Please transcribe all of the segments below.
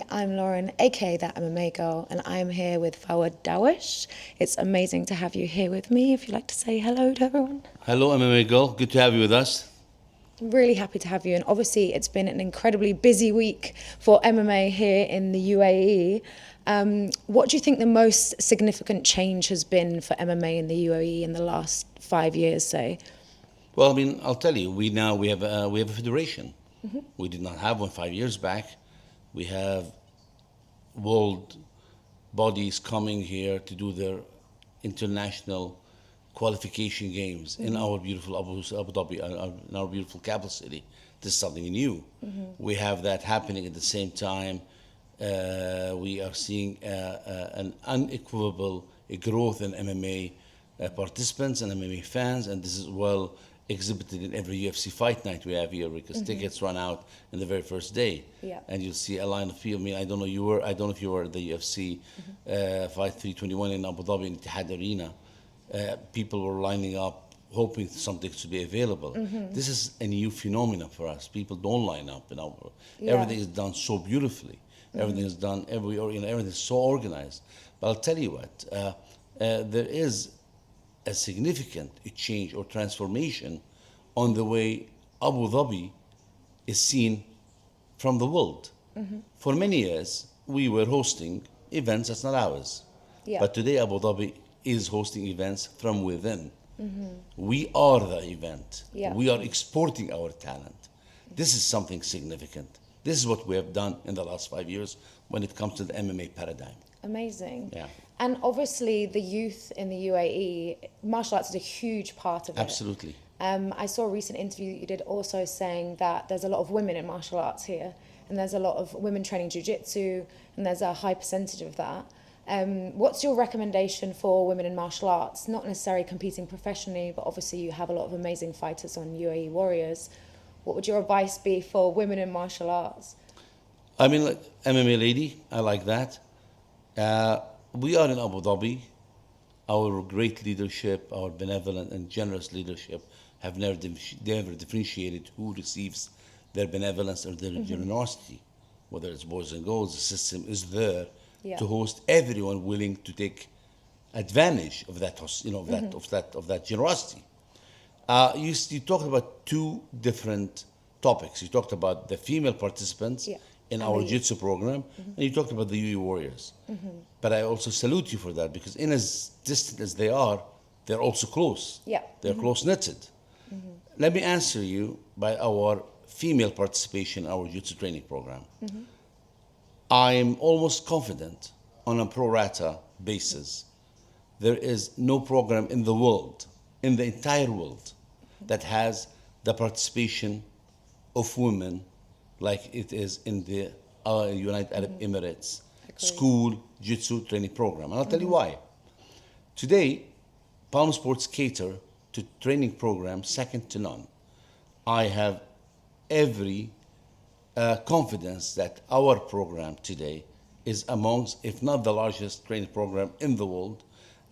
Hi, I'm Lauren, aka That MMA Girl, and I'm here with Fouad Darwish. It's amazing to have you here with me. If you'd like to say hello to everyone. Hello, MMA girl. Good to have you with us. I'm really happy to have you, and obviously it's been an incredibly busy week for MMA here in the UAE. What do you think the most significant change has been for MMA in the UAE in the last 5 years, say? Well, I mean, I'll tell you. We have a federation. We did not have one 5 years back. We have world bodies coming here to do their international qualification games in our beautiful Abu Dhabi, in our beautiful capital city. This is something new. We have that happening at the same time. We are seeing an unequivocal growth in MMA participants and MMA fans, and this is well exhibited in every UFC fight night we have here because tickets run out in the very first day. Yeah. And you'll see a line of people. I mean, I don't know if you were at the UFC fight 321 in Abu Dhabi in Etihad Arena. People were lining up hoping something to be available. This is a new phenomenon for us. People don't line up. Yeah. Everything is done so beautifully. Everything is done everything is so organized. But I'll tell you what, there is a significant change or transformation on the way Abu Dhabi is seen from the world. For many years, we were hosting events that's not ours. Yeah. But today, Abu Dhabi is hosting events from within. We are the event. Yeah. We are exporting our talent. This is something significant. This is what we have done in the last 5 years when it comes to the MMA paradigm. Amazing. Yeah. And obviously the youth in the UAE, martial arts is a huge part of it. Absolutely. I saw a recent interview that you did also saying that there's a lot of women in martial arts here, and there's a lot of women training jiu-jitsu, and there's a high percentage of that. What's your recommendation for women in martial arts? Not necessarily competing professionally, but obviously you have a lot of amazing fighters on UAE Warriors. What would your advice be for women in martial arts? I mean, like MMA lady, I like that. We are in Abu Dhabi. Our great leadership, our benevolent and generous leadership have never differentiated who receives their benevolence or their generosity. Whether it's boys and girls, the system is there Yeah. to host everyone willing to take advantage of that, of that generosity. You talked about two different topics. You talked about the female participants Yeah. in And our the youth. Jiu-Jitsu program, and you talked about the UAE Warriors. But I also salute you for that because in as distant as they are, they're also close. Yeah. They're close-knitted. Let me answer you by our female participation in our Jiu-Jitsu training program. I'm almost confident on a pro rata basis. There is no program in the world, in the entire world, that has the participation of women like it is in the United Arab Emirates school jiu-jitsu training program. And I'll tell you why. Today, Palm Sports cater to training programs second to none. I have every confidence that our program today is amongst, if not the largest training program in the world,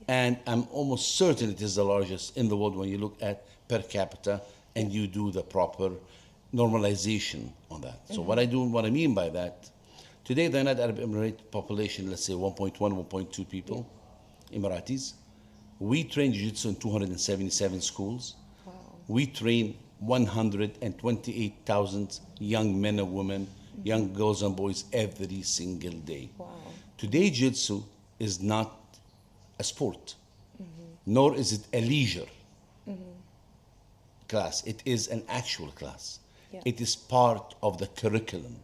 and I'm almost certain it is the largest in the world when you look at per capita and you do the proper normalization on that. So what I mean by that, today the United Arab Emirates population, let's say 1.1, 1.2 people, Emiratis. We train jiu-jitsu in 277 schools. Wow. We train 128,000 young men and women, young girls and boys every single day. Wow. Today, jiu-jitsu is not a sport, nor is it a leisure class. It is an actual class. Yeah. It is part of the curriculum.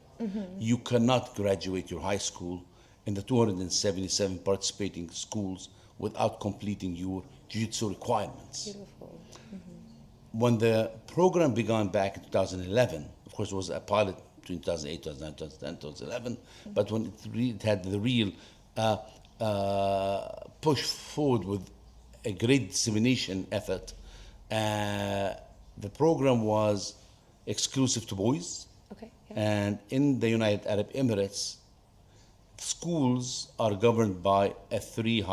You cannot graduate your high school in the 277 participating schools without completing your jiu-jitsu requirements. Beautiful. When the program began back in 2011, of course, it was a pilot between 2008, 2009, 2010, 2011, but when it had the real push forward with a great dissemination effort, the program was exclusive to boys. Okay. Yeah. And in the United Arab Emirates, schools are governed by a three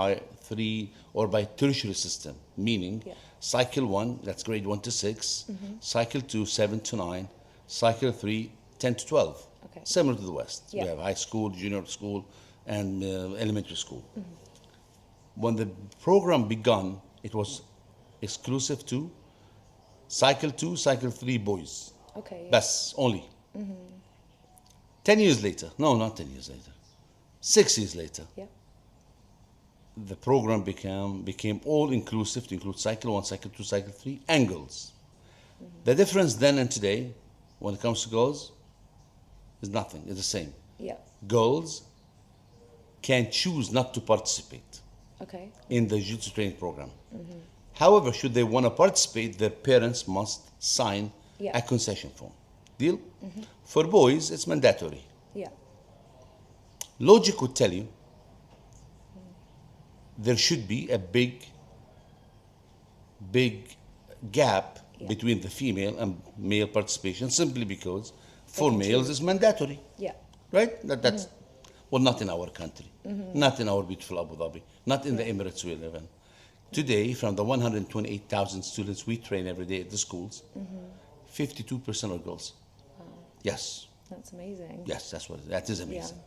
or by tertiary system, meaning Yeah. cycle 1, that's grade 1 to 6, cycle 2, 7 to 9, cycle 3, 10 to 12. Okay. Similar to the West. Yeah. We have high school, junior school, and elementary school. When the program began, it was exclusive to Cycle 2, Cycle 3 boys. Okay. Bas, only. 10 years later, no, not 10 years later, 6 years later, Yeah. the program became all inclusive to include Cycle 1, Cycle 2, Cycle 3, and girls. The difference then and today, when it comes to girls, is nothing. It's the same. Yeah. Girls can choose not to participate Okay. in the jiu-jitsu training program. However, should they want to participate, their parents must sign Yeah. a concession form. Deal? For boys, it's mandatory. Yeah. Logic would tell you there should be a big gap Yeah. between the female and male participation simply because for can males choose. it's mandatory. Yeah. Right? That's well, not in our country, not in our beautiful Abu Dhabi, not in the Emirates we live in. Today, from the 128,000 students we train every day at the schools, 52% are girls. Yes, That's amazing. yes, that is amazing.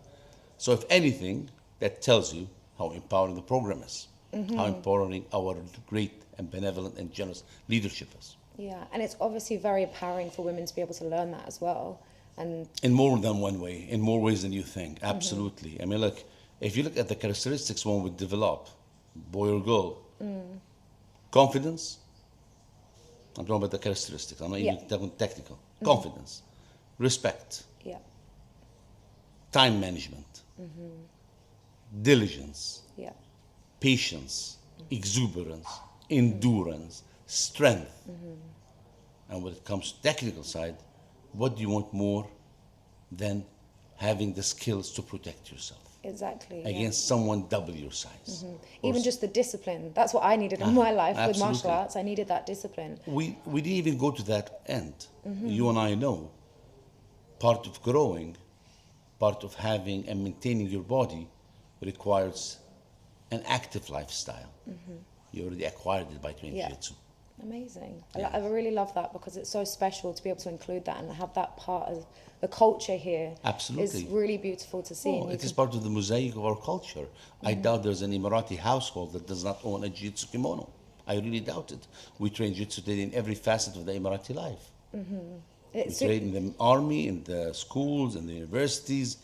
So, if anything, that tells you how empowering the program is, how empowering our great and benevolent and generous leadership is. Yeah, and it's obviously very empowering for women to be able to learn that as well. And In more than one way, in more ways than you think, absolutely. I mean, look, if you look at the characteristics one would develop, boy or girl, confidence, I'm talking about the characteristics, I'm not even talking technical. Confidence, respect, yeah, time management, diligence, yeah, patience, exuberance, endurance, strength. And when it comes to technical side, what do you want more than having the skills to protect yourself exactly. Yeah. against someone double your size? Even just the discipline. That's what I needed in my life with martial absolutely. arts. I needed that discipline. We didn't even go to that end. You and I know part of growing, part of having and maintaining your body requires an active lifestyle. You already acquired it by training Yeah. jiu-jitsu. Amazing. I really love that because it's so special to be able to include that and have that part of the culture here. Absolutely. It's really beautiful to see. Oh, and you it is can- part of the mosaic of our culture. I doubt there's an Emirati household that does not own a jiu-jitsu kimono. I really doubt it. We train jiu-jitsu today in every facet of the Emirati life. We it's train in the army, in the schools, in the universities,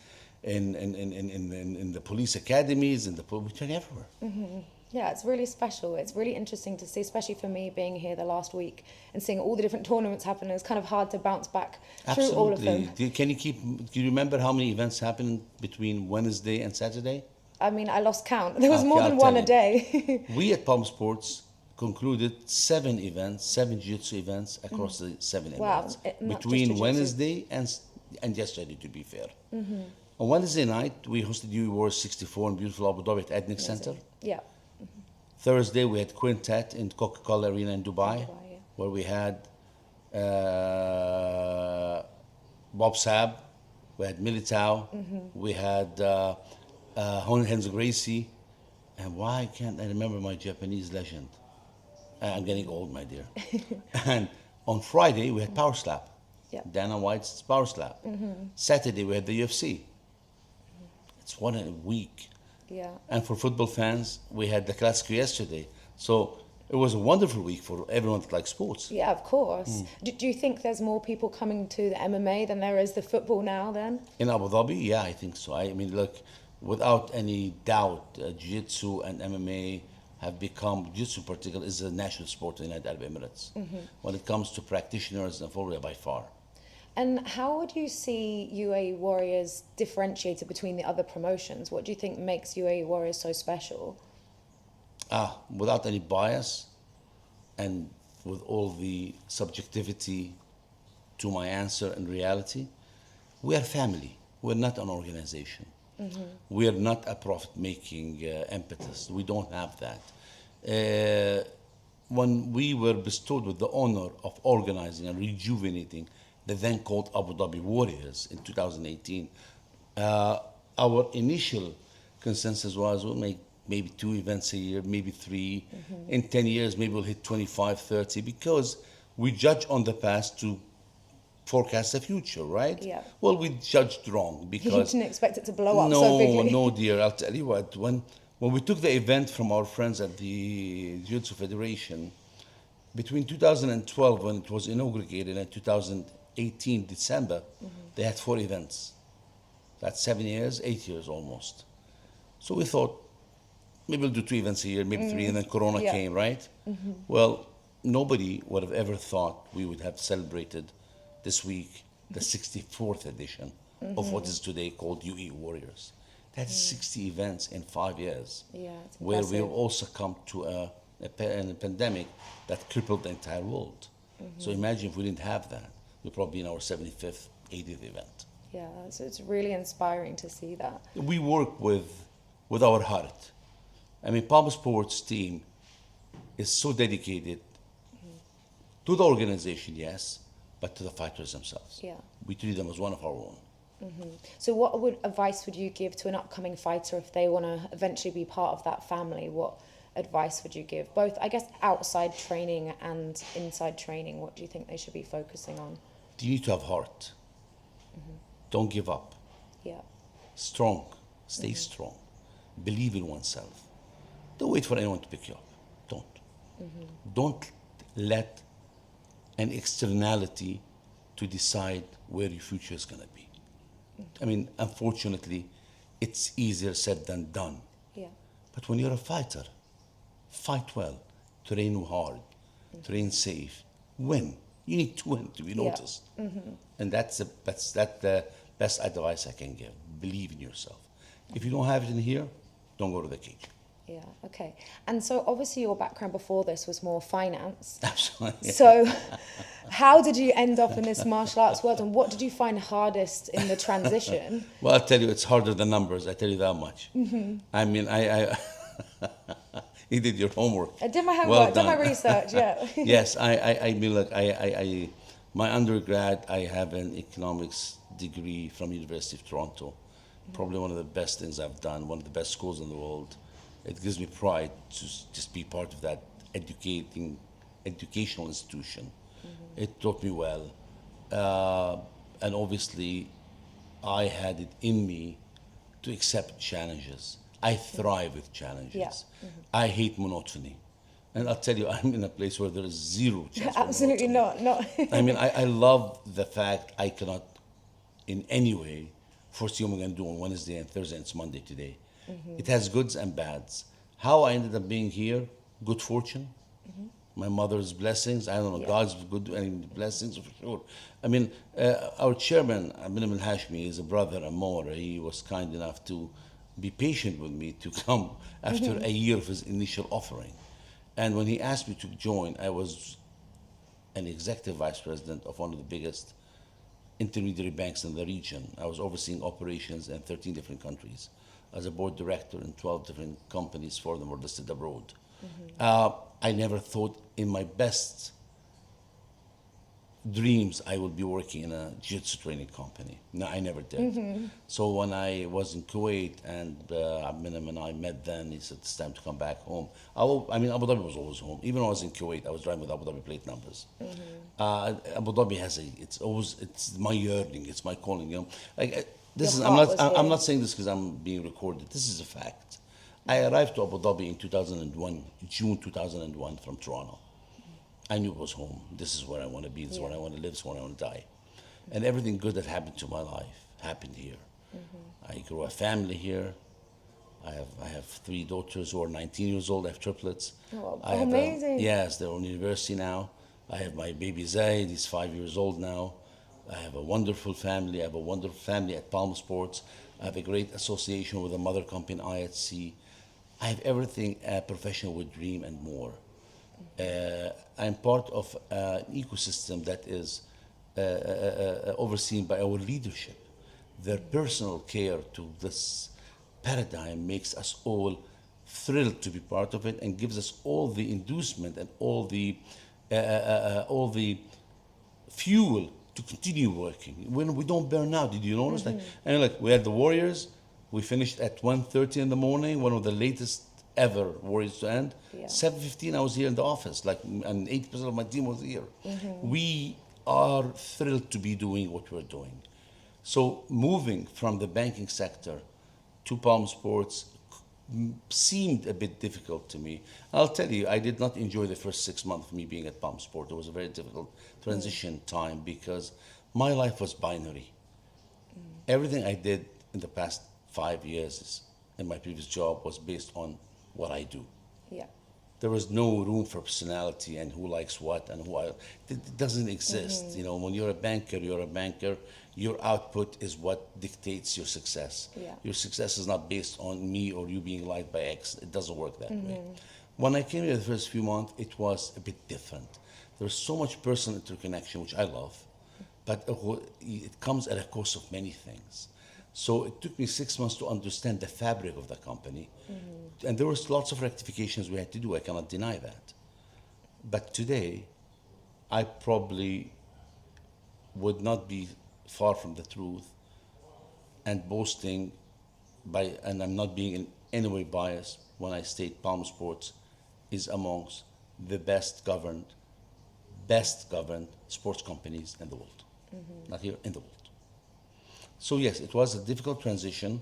in the police academies, we train everywhere. Yeah, it's really special. It's really interesting to see, especially for me being here the last week and seeing all the different tournaments happen. It's kind of hard to bounce back through all of them. Do you remember how many events happened between Wednesday and Saturday? I mean, I lost count. There was Okay, more I'll than tell one a you. day. We at Palm Sports concluded 7 events, 7 jiu-jitsu events across the 7 Wow, events not just between jiu-jitsu. Wednesday and yesterday, to be fair. On Wednesday night, we hosted UAE Warriors 64 in beautiful Abu Dhabi at Adnic Center. Yeah. Thursday, we had Quintet in Coca-Cola Arena in Dubai, Yeah. where we had Bob Saab, we had Militao, we had Renzo Gracie, and why can't I remember my Japanese legend? I'm getting old, my dear. And on Friday, we had Power Slap. Yeah. Dana White's Power Slap. Saturday, we had the UFC. It's one a week. Yeah. And for football fans, we had the Classico yesterday. So it was a wonderful week for everyone that likes sports. Yeah, of course. Do you think there's more people coming to the MMA than there is the football now then? In Abu Dhabi, yeah, I think so. I mean, look, without any doubt, Jiu-Jitsu and MMA have become, Jiu-Jitsu in particular, is a national sport in the United Arab Emirates. When it comes to practitioners and followers, by far. And how would you see UAE Warriors differentiated between the other promotions? What do you think makes UAE Warriors so special? Without any bias and with all the subjectivity to my answer and reality, we are family. We're not an organization. We are not a profit-making impetus. We don't have that. When we were bestowed with the honor of organizing and rejuvenating the then called Abu Dhabi Warriors in 2018, our initial consensus was we'll make maybe 2 events a year, maybe 3. In 10 years, maybe we'll hit 25, 30, because we judge on the past to forecast the future, right? Yeah. Well, we judged wrong You because didn't expect it to blow up so bigly. no, dear. I'll tell you what. When we took the event from our friends at the Jiu-Jitsu Federation, between 2012 when it was inaugurated and 2018 December, they had 4 events. That's 7 years, 8 years almost. So we thought maybe we'll do 2 events a year, maybe 3, and then Corona Yeah. came, right? Well, nobody would have ever thought we would have celebrated this week the 64th edition of what is today called UAE Warriors. That's 60 events in 5 years, Yeah, it's where we have impressive. also come to a pandemic that crippled the entire world. So imagine if we didn't have that, we'd probably be in our 75th, 80th event. Yeah, so it's really inspiring to see that. We work with our heart. I mean, Palm Sports team is so dedicated to the organization, yes, but to the fighters themselves. Yeah. We treat them as one of our own. So what advice would you give to an upcoming fighter if they want to eventually be part of that family? What advice would you give? Both, I guess, outside training and inside training. What do you think they should be focusing on? You need to have heart. Don't give up. Yeah. Strong. Stay strong. Believe in oneself. Don't wait for anyone to pick you up. Don't. Don't let an externality to decide where your future is going to be. I mean, unfortunately, it's easier said than done. Yeah. But when you're a fighter, fight well, train hard, train safe, win. You need to win to be Yeah. noticed. And that's the best advice I can give. Believe in yourself. If you don't have it in here, don't go to the cage. Yeah, okay. And so obviously your background before this was more finance. Absolutely. So how did you end up in this martial arts world, and what did you find hardest in the transition? Well, I'll tell you, it's harder than numbers. I tell you that much. I mean, I you did your homework. I did my homework, Well did my done. research, yeah. Yes, I mean, look, my undergrad, I have an economics degree from University of Toronto. Probably one of the best things I've done, one of the best schools in the world. It gives me pride to just be part of that educational institution. It taught me well. And obviously, I had it in me to accept challenges. I thrive with challenges. Yeah. I hate monotony. And I'll tell you, I'm in a place where there is zero chance for Absolutely monotony. not. I mean, I love the fact I cannot in any way foresee what I'm going to do on Wednesday and Thursday, and it's Monday today. It has goods and bads. How I ended up being here, good fortune, my mother's blessings, I don't know, Yeah. God's good blessings for sure. I mean, our chairman, Abin Hashmi, is a brother, Amor. He was kind enough to be patient with me to come after a year of his initial offering. And when he asked me to join, I was an executive vice president of one of the biggest intermediary banks in the region. I was overseeing operations in 13 different countries. As a board director in 12 different companies, 4 of them were listed abroad. I never thought in my best dreams I would be working in a jiu-jitsu training company. No, I never did. So when I was in Kuwait and Abminim and I met then, he said, it's time to come back home. I mean, Abu Dhabi was always home. Even when I was in Kuwait, I was driving with Abu Dhabi plate numbers. Abu Dhabi has it's my yearning, it's my calling. You know, like this Your is, heart was I'm here. not saying this because I'm being recorded. This is a fact. I arrived to Abu Dhabi in 2001, June 2001 from Toronto. I knew it was home. This is where I want to be. This is where I want to live. This is where I want to die. And everything good that happened to my life happened here. I grew a family here. I have 3 daughters who are 19 years old. I have triplets. Oh, I have, amazing. yes, they're in university now. I have my baby Zaid. He's 5 years old now. I have a wonderful family. I have a wonderful family at Palm Sports. I have a great association with a mother company, IHC. I have everything a professional would dream and more. I'm part of an ecosystem that is overseen by our leadership. Their personal care to this paradigm makes us all thrilled to be part of it and gives us all the inducement and all the fuel to continue working when we don't burn out. Did you notice? And like we had the Warriors, we finished at 1:30 in the morning, one of the latest ever Warriors to end. Yeah. 7:15 I was here in the office, and 80% of my team was here. We are thrilled to be doing what we're doing. So moving from the banking sector to Palm Sports seemed a bit difficult to me. I'll tell you, I did not enjoy the first 6 months of me being at Palm Sport. It was a very difficult transition time because my life was binary. Everything I did in the past 5 years in my previous job was based on what I do. Yeah. There was no room for personality and who likes what and it doesn't exist. You know, when you're a banker, you're a banker. Your output is what dictates your success. Yeah. Your success is not based on me or you being liked by X. It doesn't work that way. When I came here the first few months, it was a bit different. There's so much personal interconnection, which I love, but it comes at a cost of many things. So it took me 6 months to understand the fabric of the company. And there was lots of rectifications we had to do. I cannot deny that. But today, I probably would not be far from the truth and boasting and I'm not being in any way biased when I state Palm Sports is amongst the best governed sports companies in the world. Not here, in the world. So yes, it was a difficult transition.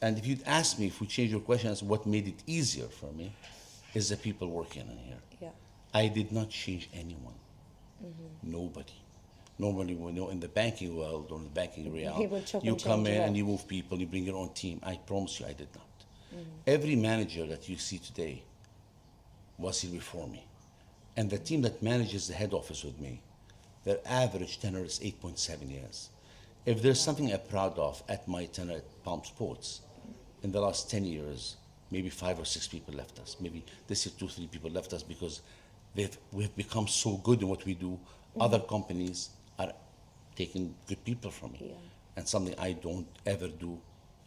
And if you'd ask me, if we change your question as what made it easier for me, is the people working in here. Yeah. I did not change anyone. Nobody. Normally, when you're in the banking world or in the banking realm, you come in and you move people, you bring your own team. I promise you, I did not. Every manager that you see today was here before me. And the team that manages the head office with me, their average tenure is 8.7 years. If there's something I'm proud of at my tenure at Palm Sports, in the last 10 years, maybe 5 or 6 people left us. Maybe this year 2 or 3 people left us because we've become so good in what we do. Other companies are taking good people from me. Yeah. And something I don't ever do,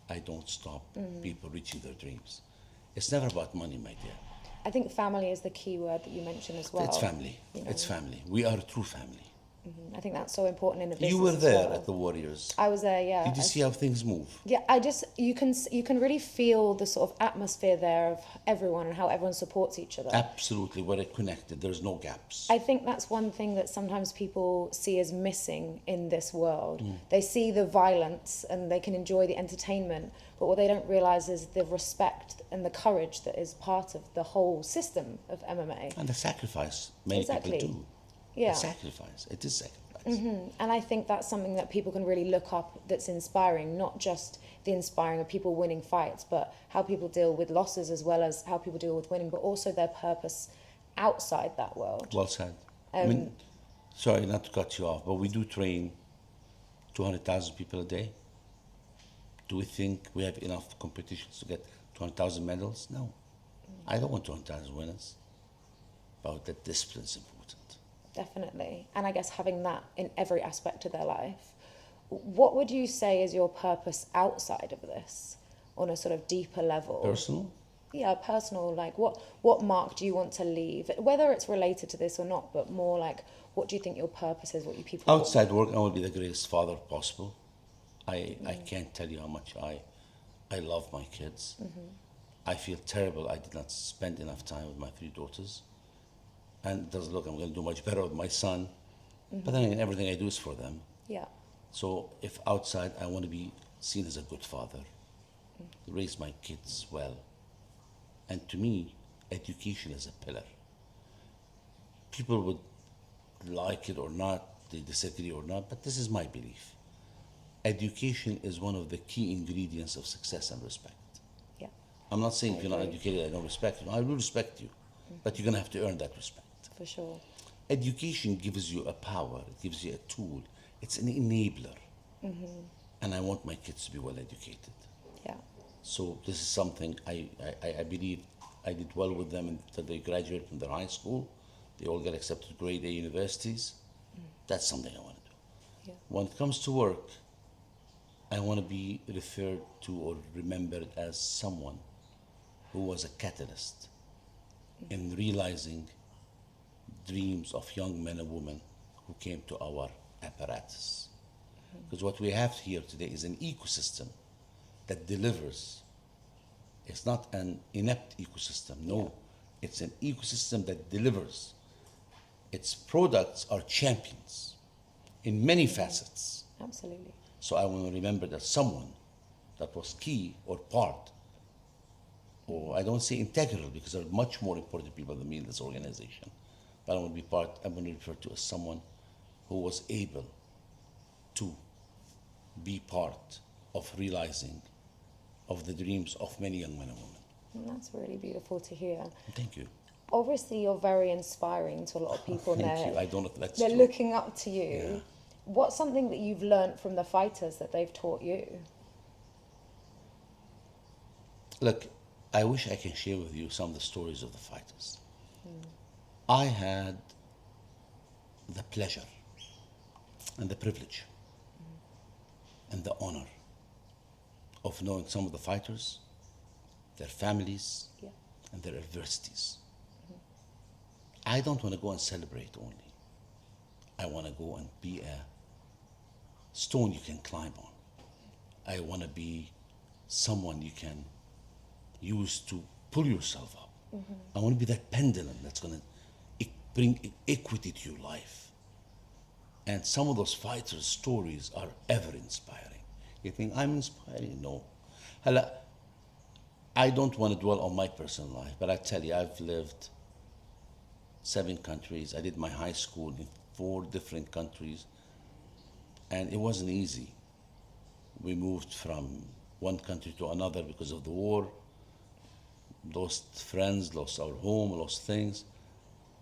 I don't stop people reaching their dreams. It's never about money, my dear. I think family is the key word that you mentioned as well. It's family. You know? It's family. We are a true family. I think that's so important in a business. You were as there well. at the Warriors. I was there, yeah. Did you see how things move? Yeah, you can really feel the sort of atmosphere there of everyone and how everyone supports each other. Absolutely, we're connected. There's no gaps. I think that's one thing that sometimes people see as missing in this world. They see the violence and they can enjoy the entertainment, but what they don't realize is the respect and the courage that is part of the whole system of MMA. And the sacrifice many Exactly. people do. Yeah. The sacrifice. It is sacrifice. And I think that's something that people can really look up that's inspiring, not just the inspiring of people winning fights, but how people deal with losses as well as how people deal with winning, but also their purpose outside that world. Well said. I mean, sorry not to cut you off, but we do train 200,000 people a day. Do we think we have enough competitions to get 200,000 medals? No. I don't want 200,000 winners. But the discipline is important. Definitely. And I guess having that in every aspect of their life. What would you say is your purpose outside of this on a sort of deeper level? Personal? Yeah, personal. Like what mark do you want to leave? Whether it's related to this or not, but more like what do you think your purpose is, what you people Outside work, I want to be the greatest father possible. I can't tell you how much I love my kids. I feel terrible I did not spend enough time with my 3 daughters. And it doesn't look I'm going to do much better with my son. But then again, everything I do is for them. Yeah. So if outside, I want to be seen as a good father, raise my kids well. And to me, education is a pillar. People would like it or not, they disagree or not, but this is my belief. Education is one of the key ingredients of success and respect. Yeah. I'm not saying if you're not educated, I don't respect you. I will respect you, but you're going to have to earn that respect. For sure. Education gives you a power, it gives you a tool. It's an enabler. And I want my kids to be well educated. Yeah. So this is something I believe I did well with them until they graduate from their high school. They all get accepted to grade A universities. That's something I want to do. Yeah. When it comes to work, I want to be referred to or remembered as someone who was a catalyst in realizing dreams of young men and women who came to our apparatus. Because what we have here today is an ecosystem that delivers. It's not an inept ecosystem. No, it's an ecosystem that delivers. Its products are champions. in many facets. Absolutely. So I want to remember that someone that was key or part, or I don't say integral because there are much more important people than me in this organization, but I want to be part, I want to refer to as someone who was able to be part of realizing of the dreams of many young men and women. And that's really beautiful to hear. Thank you. Obviously, you're very inspiring to a lot of people. Thank you. I don't know if that's they're true. looking up to you. Yeah. What's something that you've learned from the fighters that they've taught you? Look, I wish I can share with you some of the stories of the fighters. I had the pleasure and the privilege and the honor of knowing some of the fighters, their families, Yeah. and their adversities. I don't want to go and celebrate only. I want to go and be a stone you can climb on. I want to be someone you can use to pull yourself up. I want to be that pendulum that's going to bring equity to your life. And some of those fighters' stories are ever inspiring. You think, I'm inspiring? No. Hala, I don't want to dwell on my personal life, but I tell you, I've lived 7 countries. I did my high school in 4 different countries, and it wasn't easy. We moved from one country to another because of the war, lost friends, lost our home, lost things,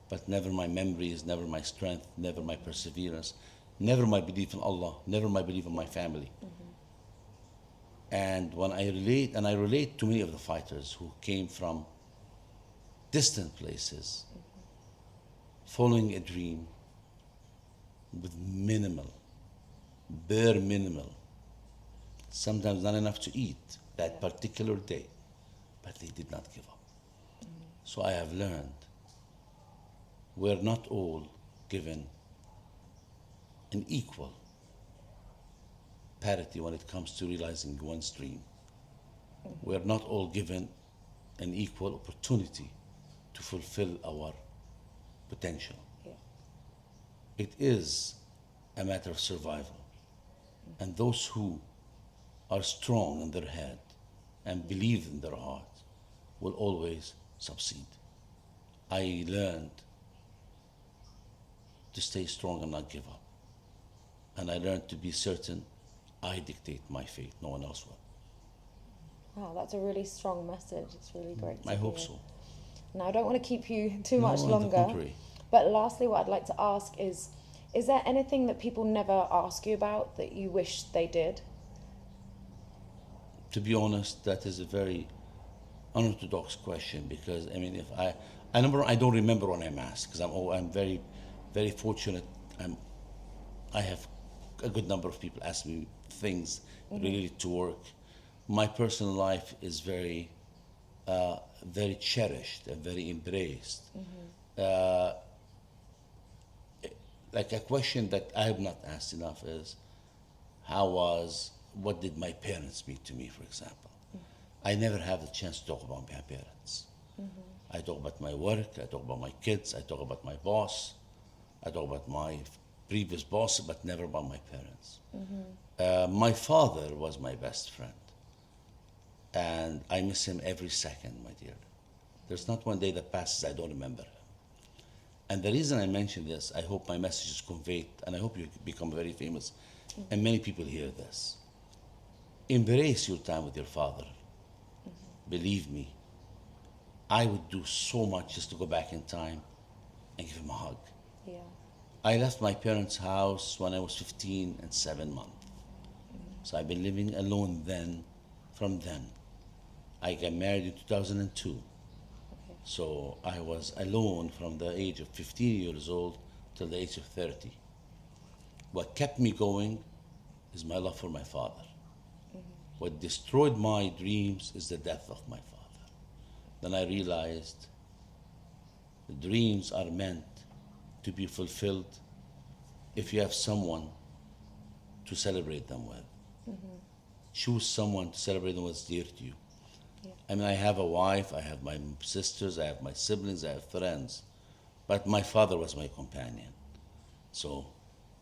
but never my memories, never my strength, never my perseverance, never my belief in Allah, never my belief in my family. And when I relate to many of the fighters who came from distant places, following a dream with minimal, bare minimal, sometimes not enough to eat that particular day, but they did not give up. So I have learned we're not all given an equal parity when it comes to realizing one's dream. We're not all given an equal opportunity to fulfill our potential. Yeah. It is a matter of survival. And those who are strong in their head and believe in their heart will always succeed. I learned to stay strong and not give up. And I learned to be certain I dictate my fate, no one else will. Wow, that's a really strong message. It's really great to I hope hear. so. Now, I don't want to keep you too much On the longer. contrary. But lastly, what I'd like to ask is there anything that people never ask you about that you wish they did? To be honest, that is a very unorthodox question because if I don't remember when I'm asked because I'm very, very fortunate. I have a good number of people ask me things related to work. My personal life is very, very cherished and very embraced. Like a question that I have not asked enough is, what did my parents mean to me, for example? I never have the chance to talk about my parents. I talk about my work, I talk about my kids, I talk about my boss, I talk about my previous boss, but never about my parents. My father was my best friend, and I miss him every second, my dear. There's not one day that passes I don't remember him. And the reason I mention this, I hope my message is conveyed, and I hope you become very famous, and many people hear this. Embrace your time with your father. Believe me, I would do so much just to go back in time and give him a hug. Yeah. I left my parents' house when I was 15 and 7 months. So I've been living alone from then. I got married in 2002. Okay. So I was alone from the age of 15 years old till the age of 30. What kept me going is my love for my father. What destroyed my dreams is the death of my father. Then I realized the dreams are meant to be fulfilled if you have someone to celebrate them with. Choose someone to celebrate them with dear to you. Yeah. I have a wife, I have my sisters, I have my siblings, I have friends, but my father was my companion. So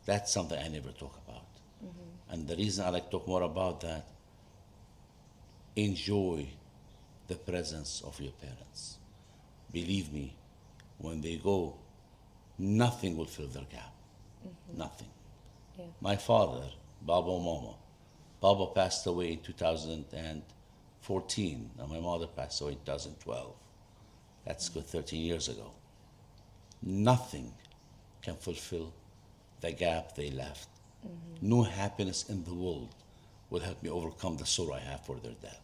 That's something I never talk about. And the reason I like to talk more about that, enjoy the presence of your parents. Believe me, when they go, nothing will fill their gap. Nothing. Yeah. My father, Baba and Mama, Baba passed away in 2014, and my mother passed away in 2012. That's good 13 years ago. Nothing can fulfill the gap they left. No happiness in the world will help me overcome the sorrow I have for their death.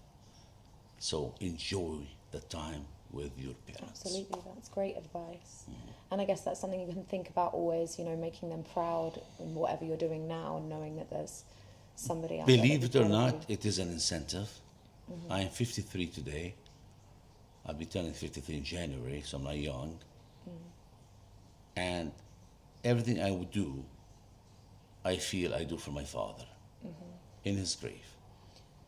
So enjoy the time with your parents. Absolutely, that's great advice. And I guess that's something you can think about always, you know, making them proud in whatever you're doing now and knowing that there's somebody out there. Believe it or not, it is an incentive. I am 53 today. I'll be turning 53 in January, so I'm not young. And everything I would do, I feel I do for my father in his grave.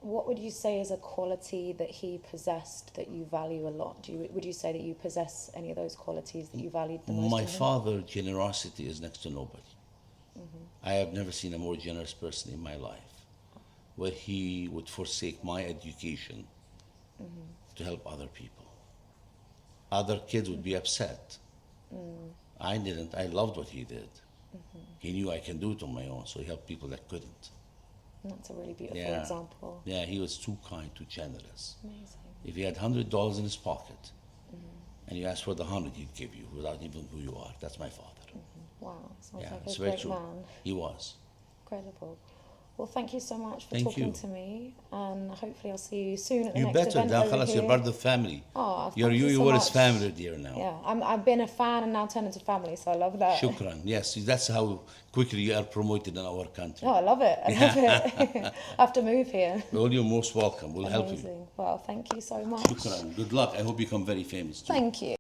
What would you say is a quality that he possessed that you value a lot? Would you say that you possess any of those qualities that you valued the most? My in him? father, generosity is next to nobody. I have never seen a more generous person in my life, where he would forsake my education to help other people. Other kids would be upset. I didn't. I loved what he did. He knew I can do it on my own, so he helped people that couldn't. That's a really beautiful Yeah. example. Yeah, he was too kind, too generous. Amazing. If he had $100 in his pocket, and you asked for the 100, he'd give you without even who you are. That's my father. Wow, sounds Yeah, like it's a very great true. man. He was. Incredible. Well, thank you so much for Thank talking you. to me, and hopefully I'll see you soon at the You next better. event Now, over خلاص, here. you're part of the family. Oh, You're thank you UAE so Warriors much. family, dear, now. Yeah, I've been a fan and now turned into family, so I love that. Shukran. Yes, that's how quickly you are promoted in our country. Oh, I love it. I love it. I have to move here. Well, you're most welcome. We'll help you. Amazing. Well, thank you so much. Shukran. Good luck. I hope you become very famous too. Thank you.